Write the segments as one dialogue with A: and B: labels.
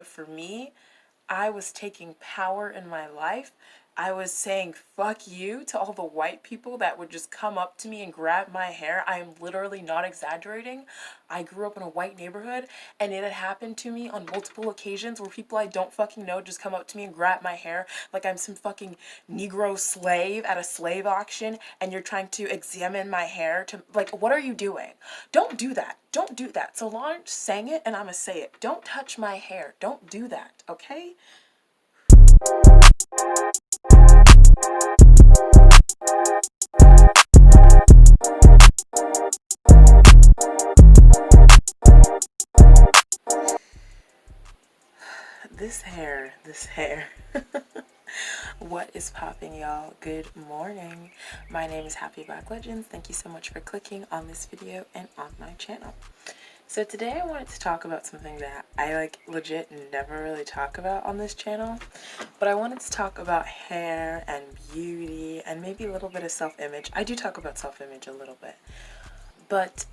A: for me, I was taking power in my life. I was saying fuck you to all the white people that would just come up to me and grab my hair. I am literally not exaggerating. I grew up in a white neighborhood, and it had happened to me on multiple occasions where people I don't fucking know just come up to me and grab my hair like I'm some fucking Negro slave at a slave auction, and you're trying to examine my hair to, like, what are you doing? Don't do that. Don't do that. Solange sang it, and I'ma say it. Don't touch my hair. Don't do that, okay? This hair. What is popping, y'all? Good morning. My name is Happy Black Legends. Thank you so much for clicking on this video and on my channel. So today I wanted to talk about something that I legit never really talk about on this channel, but I wanted to talk about hair and beauty and maybe a little bit of self-image. I do talk about self-image a little bit. But,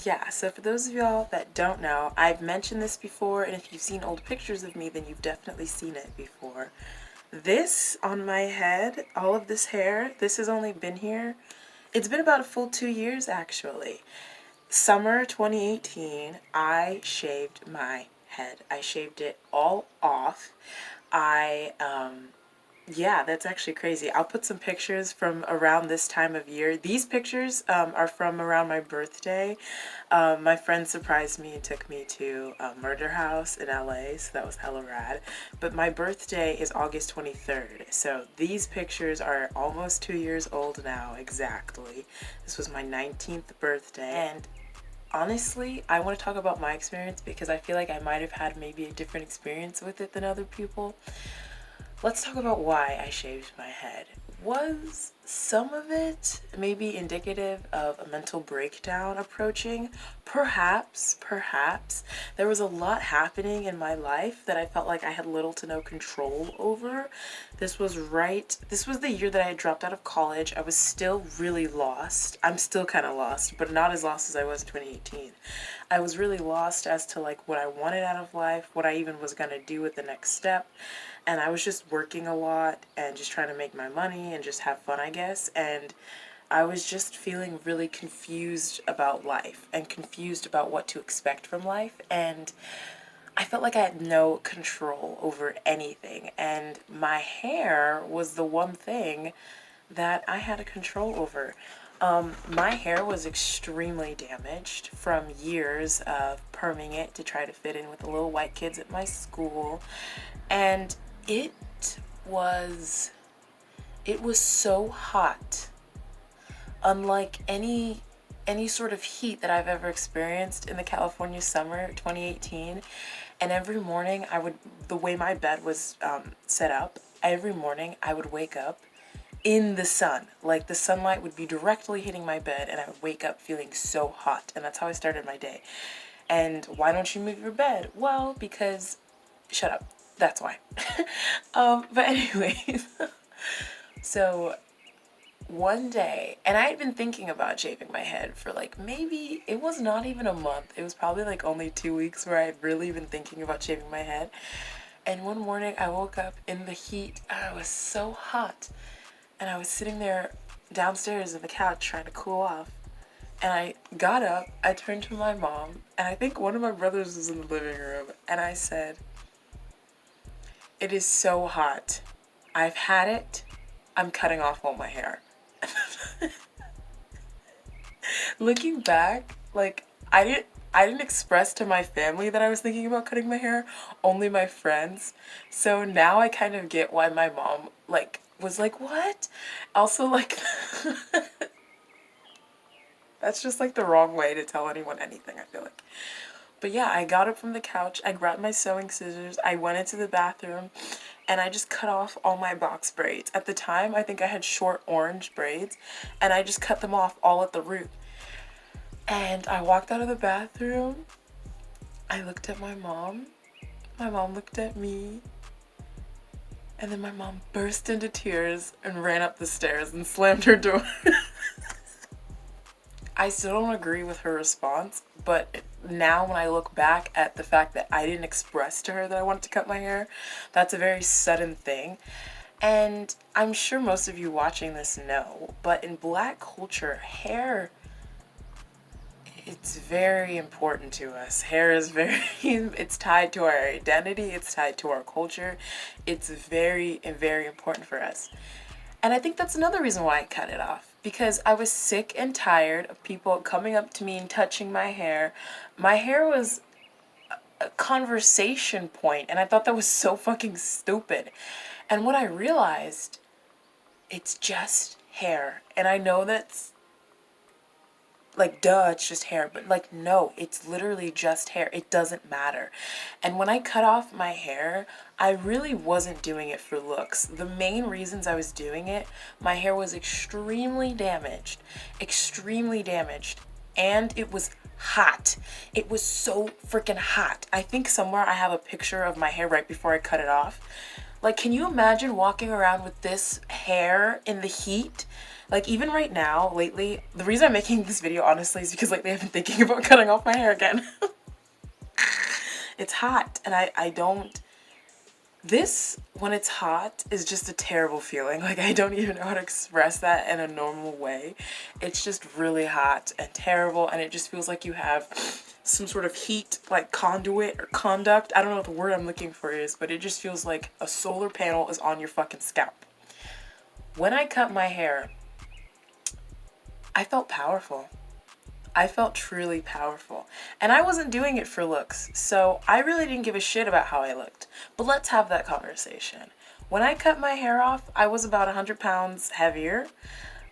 A: yeah, so for those of y'all that don't know, I've mentioned this before, and if you've seen old pictures of me, then you've definitely seen it before. This on my head, all of this hair, this has only been here. It's been about a full 2 years, actually. Summer 2018, I shaved my head. I shaved it all off. Yeah, that's actually crazy. I'll put some pictures from around this time of year. These pictures are from around my birthday. My friend surprised me and took me to a murder house in LA, so that was hella rad. But my birthday is August 23rd, so these pictures are almost 2 years old now, exactly. This was my 19th birthday, and honestly, I want to talk about my experience because I feel like I might have had maybe a different experience with it than other people. Let's talk about why I shaved my head. Was some of it maybe indicative of a mental breakdown approaching? Perhaps. There was a lot happening in my life that I felt like I had little to no control over. This was the year that I had dropped out of college. I was still really lost. I'm still kind of lost, but not as lost as I was in 2018. I was really lost as to what I wanted out of life, what I even was going to do with the next step. And I was just working a lot and just trying to make my money and just have fun, I guess. And I was just feeling really confused about life and confused about what to expect from life. And I felt like I had no control over anything. And my hair was the one thing that I had a control over. My hair was extremely damaged from years of perming it to try to fit in with the little white kids at my school. And it was so hot, unlike any sort of heat that I've ever experienced in the California summer 2018. And every morning the way my bed was set up, every morning I would wake up in the sun. Like, the sunlight would be directly hitting my bed and I would wake up feeling so hot, and that's how I started my day. And why don't you move your bed? Well, because shut up. That's why. But anyways, so one day, and I had been thinking about shaving my head for maybe, it was not even a month. It was probably only 2 weeks where I had really been thinking about shaving my head. And one morning I woke up in the heat and I was so hot. And I was sitting there downstairs on the couch trying to cool off. And I got up, I turned to my mom, and I think one of my brothers was in the living room, and I said, "It is so hot. I've had it. I'm cutting off all my hair." Looking back, I didn't express to my family that I was thinking about cutting my hair, only my friends. So now I kind of get why my mom was like, "What?" Also that's just the wrong way to tell anyone anything, I feel like. But yeah, I got up from the couch, I grabbed my sewing scissors, I went into the bathroom, and I just cut off all my box braids. At the time, I think I had short orange braids, and I just cut them off all at the root. And I walked out of the bathroom, I looked at my mom looked at me, and then my mom burst into tears and ran up the stairs and slammed her door. I still don't agree with her response, but now when I look back at the fact that I didn't express to her that I wanted to cut my hair, that's a very sudden thing. And I'm sure most of you watching this know, but in Black culture, hair, it's very important to us. Hair is very, it's tied to our identity, it's tied to our culture. It's very, very important for us. And I think that's another reason why I cut it off. Because I was sick and tired of people coming up to me and touching my hair. My hair was a conversation point, and I thought that was so fucking stupid. And when I realized, it's just hair. And I know that's like, duh, it's just hair. But like, no, it's literally just hair. It doesn't matter. And when I cut off my hair, I really wasn't doing it for looks. The main reasons I was doing it, my hair was extremely damaged, and it was hot. It was so freaking hot. I think somewhere I have a picture of my hair right before I cut it off. Like, can you imagine walking around with this hair in the heat? Like, even right now, lately, the reason I'm making this video, honestly, is because lately I've been thinking about cutting off my hair again. It's hot, and I don't... This, when it's hot, is just a terrible feeling. Like, I don't even know how to express that in a normal way. It's just really hot and terrible, and it just feels like you have some sort of heat, like conduit or conduct. I don't know what the word I'm looking for is, but it just feels like a solar panel is on your fucking scalp. When I cut my hair, I felt powerful. I felt truly powerful. And I wasn't doing it for looks, so I really didn't give a shit about how I looked. But let's have that conversation. When I cut my hair off, I was about 100 pounds heavier.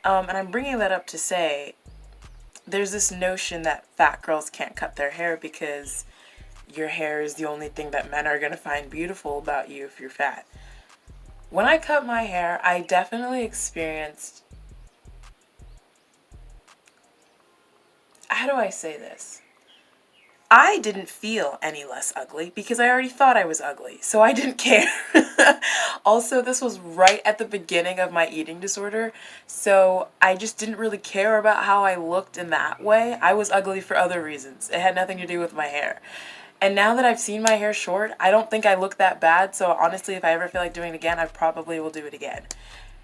A: And I'm bringing that up to say, there's this notion that fat girls can't cut their hair because your hair is the only thing that men are going to find beautiful about you if you're fat. When I cut my hair, I definitely experienced... How do I say this? I didn't feel any less ugly because I already thought I was ugly, so I didn't care. Also, this was right at the beginning of my eating disorder, so I just didn't really care about how I looked in that way. I was ugly for other reasons. It had nothing to do with my hair. And now that I've seen my hair short, I don't think I look that bad, so honestly, if I ever feel like doing it again, I probably will do it again.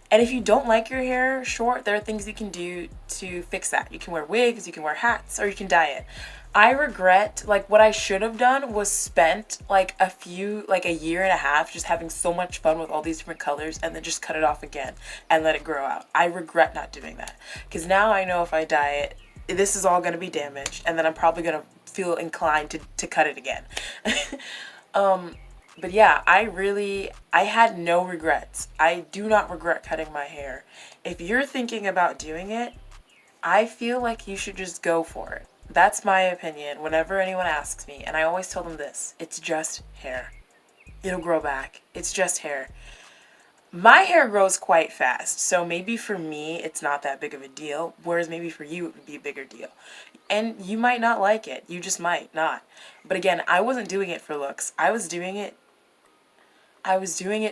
A: And if you don't like your hair short, there are things you can do to fix that. You can wear wigs, you can wear hats, or you can dye it. I regret, like, what I should have done was spent like a year and a half just having so much fun with all these different colors and then just cut it off again and let it grow out. I regret not doing that. Because now I know if I dye it, this is all going to be damaged, and then I'm probably going to feel inclined to cut it again. But yeah, I had no regrets. I do not regret cutting my hair. If you're thinking about doing it, I feel like you should just go for it. That's my opinion whenever anyone asks me, and I always tell them this: it's just hair. It'll grow back. It's just hair. My hair grows quite fast, so maybe for me it's not that big of a deal, whereas maybe for you it would be a bigger deal. And you might not like it. You just might not. But again, I wasn't doing it for looks. I was doing it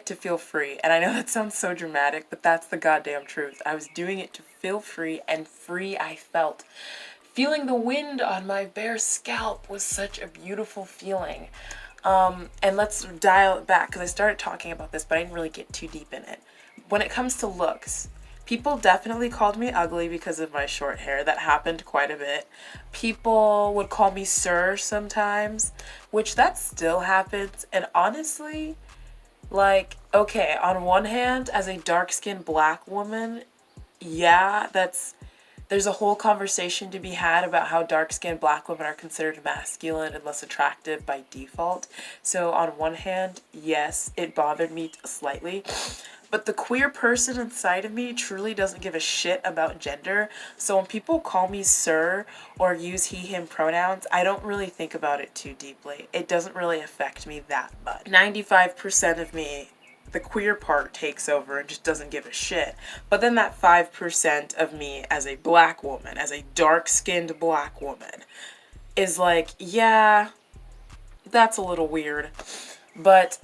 A: to feel free. And I know that sounds so dramatic, but that's the goddamn truth. I was doing it to feel free, and free I felt. Feeling the wind on my bare scalp was such a beautiful feeling. And let's dial it back, because I started talking about this, but I didn't really get too deep in it. When it comes to looks, people definitely called me ugly because of my short hair. That happened quite a bit. People would call me sir sometimes, which that still happens. And honestly, like, okay, on one hand, as a dark-skinned black woman, yeah, there's a whole conversation to be had about how dark-skinned black women are considered masculine and less attractive by default. So on one hand, yes, it bothered me slightly. But the queer person inside of me truly doesn't give a shit about gender. So when people call me sir or use he, him pronouns, I don't really think about it too deeply. It doesn't really affect me that much. 95% of me, the queer part, takes over and just doesn't give a shit. But then that 5% of me as a black woman, as a dark-skinned black woman, is like, yeah, that's a little weird. But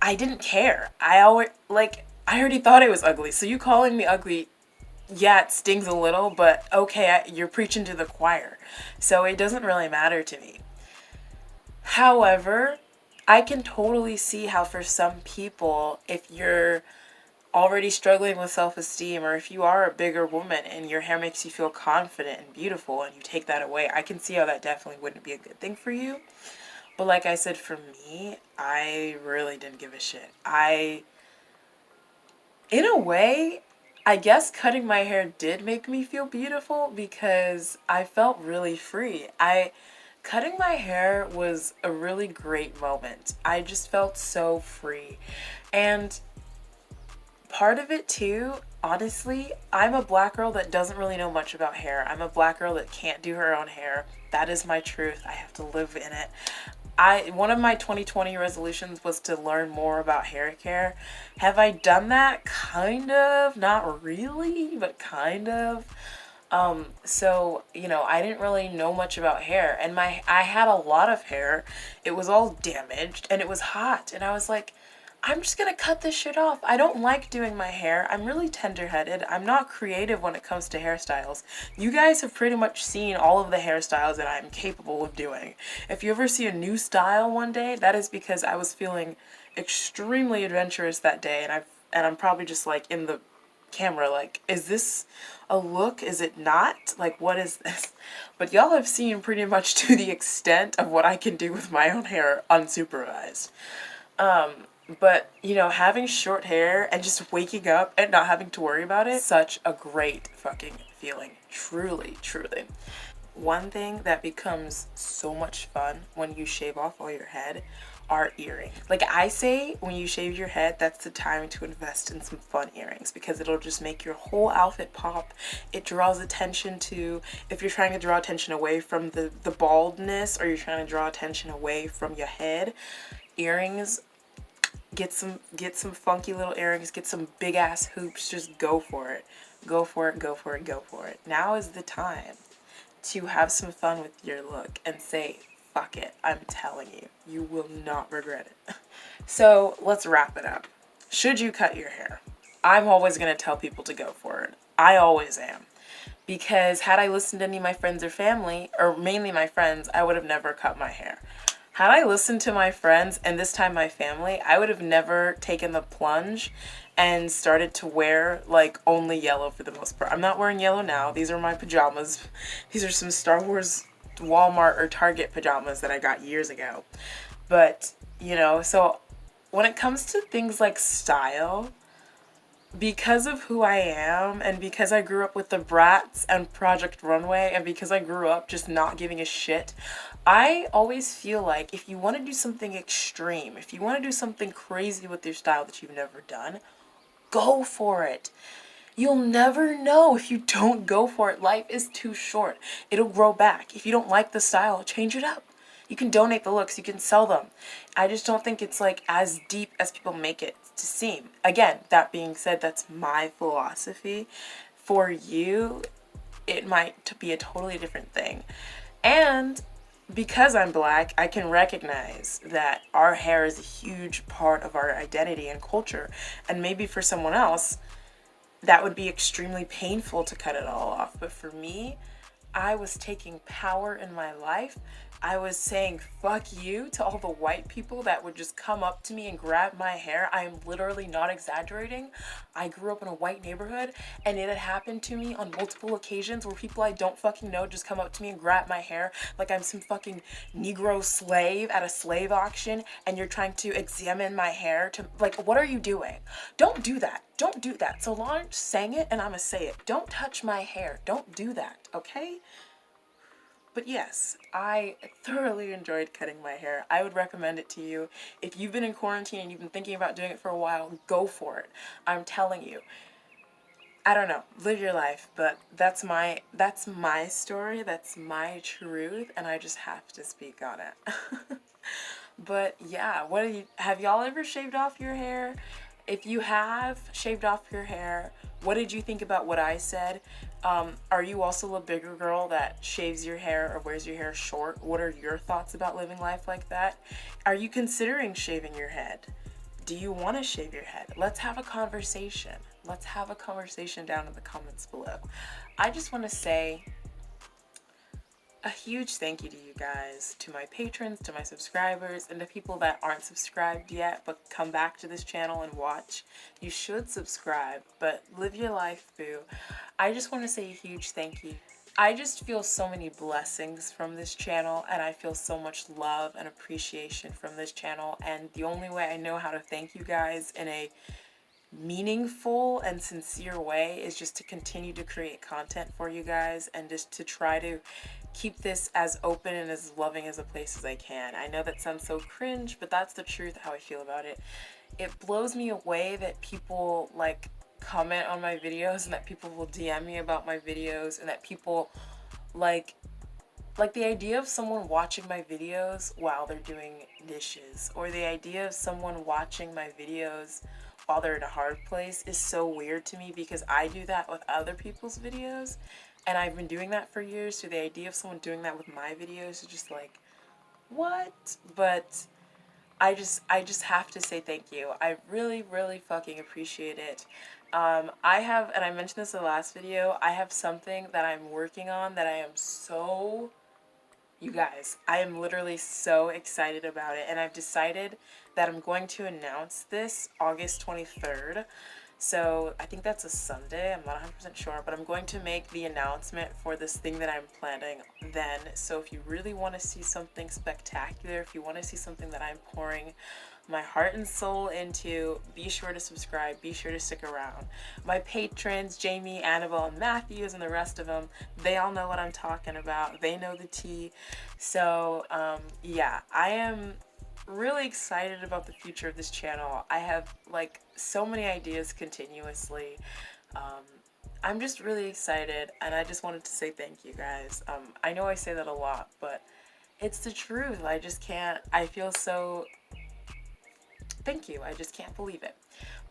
A: I didn't care. I already thought I was ugly. So you calling me ugly yeah, it stings a little, but okay, you're preaching to the choir. So it doesn't really matter to me. However, I can totally see how for some people, if you're already struggling with self esteem, or if you are a bigger woman and your hair makes you feel confident and beautiful and you take that away, I can see how that definitely wouldn't be a good thing for you. But like I said, for me, I really didn't give a shit. In a way, I guess cutting my hair did make me feel beautiful because I felt really free. Cutting my hair was a really great moment. I just felt so free. And part of it too, honestly, I'm a black girl that doesn't really know much about hair. I'm a black girl that can't do her own hair. That is my truth. I have to live in it. One of my 2020 resolutions was to learn more about hair care. Have I done that? Kind of, not really, but kind of. So, I didn't really know much about hair, and I had a lot of hair. It was all damaged and it was hot, and I was like, I'm just gonna cut this shit off. I don't like doing my hair. I'm really tender-headed. I'm not creative when it comes to hairstyles. You guys have pretty much seen all of the hairstyles that I'm capable of doing. If you ever see a new style one day, that is because I was feeling extremely adventurous that day, and I'm probably just like in the camera like, is this a look? Is it not? Like, what is this? But y'all have seen pretty much to the extent of what I can do with my own hair unsupervised. But, having short hair and just waking up and not having to worry about it, such a great fucking feeling. Truly, truly. One thing that becomes so much fun when you shave off all your head are earrings. Like I say, when you shave your head, that's the time to invest in some fun earrings because it'll just make your whole outfit pop. It draws attention to, if you're trying to draw attention away from the baldness, or you're trying to draw attention away from your head, earrings, get some funky little earrings, get some big ass hoops, just go for it. Go for it, go for it, go for it. Now is the time to have some fun with your look and say, fuck it. I'm telling you, you will not regret it. So let's wrap it up. Should you cut your hair? I'm always going to tell people to go for it. I always am. Because had I listened to any of my friends or family, or mainly my friends, I would have never cut my hair. Had I listened to my friends, and this time my family, I would have never taken the plunge and started to wear like only yellow for the most part. I'm not wearing yellow now. These are my pajamas. These are some Star Wars Walmart or Target pajamas that I got years ago. But, so when it comes to things like style, because of who I am, and because I grew up with the Bratz and Project Runway, and because I grew up just not giving a shit, I always feel like if you want to do something extreme, if you want to do something crazy with your style that you've never done, go for it. You'll never know if you don't go for it. Life is too short. It'll grow back. If you don't like the style, change it up. You can donate the looks, you can sell them. I just don't think it's like as deep as people make it to seem. Again, that being said, that's my philosophy. For you, it might be a totally different thing. And because I'm black, I can recognize that our hair is a huge part of our identity and culture. And maybe for someone else, that would be extremely painful to cut it all off. But for me, I was taking power in my life. I was saying fuck you to all the white people that would just come up to me and grab my hair. I am literally not exaggerating. I grew up in a white neighborhood, and it had happened to me on multiple occasions where people I don't fucking know just come up to me and grab my hair like I'm some fucking Negro slave at a slave auction, and you're trying to examine my hair to, like, what are you doing? Don't do that. Don't do that. Solange sang it, and I'ma say it. Don't touch my hair. Don't do that, okay? But yes, I thoroughly enjoyed cutting my hair. I would recommend it to you. If you've been in quarantine and you've been thinking about doing it for a while, go for it. I'm telling you. I don't know, live your life, but that's my story, that's my truth, and I just have to speak on it. But yeah, have y'all ever shaved off your hair? If you have shaved off your hair, what did you think about what I said? Are you also a bigger girl that shaves your hair or wears your hair short? What are your thoughts about living life like that? Are you considering shaving your head? Do you want to shave your head? Let's have a conversation. Let's have a conversation down in the comments below. I just want to say a huge thank you to you guys, to my patrons, to my subscribers, and to people that aren't subscribed yet but come back to this channel and watch. You should subscribe, but live your life, boo. I just want to say a huge thank you. I just feel so many blessings from this channel, and I feel so much love and appreciation from this channel, and the only way I know how to thank you guys in a meaningful and sincere way is just to continue to create content for you guys and just to try to keep this as open and as loving as a place as I can. I know that sounds so cringe, but that's the truth, how I feel about it. It blows me away that people like comment on my videos and that people will DM me about my videos and that people like the idea of someone watching my videos while they're doing dishes, or the idea of someone watching my videos while they're in a hard place is so weird to me, because I do that with other people's videos and I've been doing that for years. So the idea of someone doing that with my videos is just like, what? But I just have to say thank you. I really, really fucking appreciate it. I have, and I mentioned this in the last video, I have something that I'm working on that I am so, you guys, I am literally so excited about it, and I've decided that I'm going to announce this August 23rd. So I think that's a Sunday, I'm not 100% sure, but I'm going to make the announcement for this thing that I'm planning then. So if you really want to see something spectacular, if you want to see something that I'm pouring my heart and soul into, be sure to subscribe, be sure to stick around. My patrons, Jamie, Annabelle, and Matthews, and the rest of them, they all know what I'm talking about. They know the tea. So yeah, I am really excited about the future of this channel. I have like so many ideas continuously. I'm just really excited, and I just wanted to say thank you guys. I know I say that a lot, but it's the truth. I just can't, I feel so, thank you. I just can't believe it.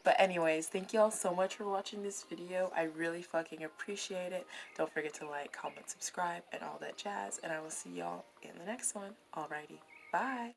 A: But anyways, thank you all so much for watching this video. I really fucking appreciate it. Don't forget to like, comment, subscribe, and all that jazz, and I will see y'all in the next one. Alrighty, bye.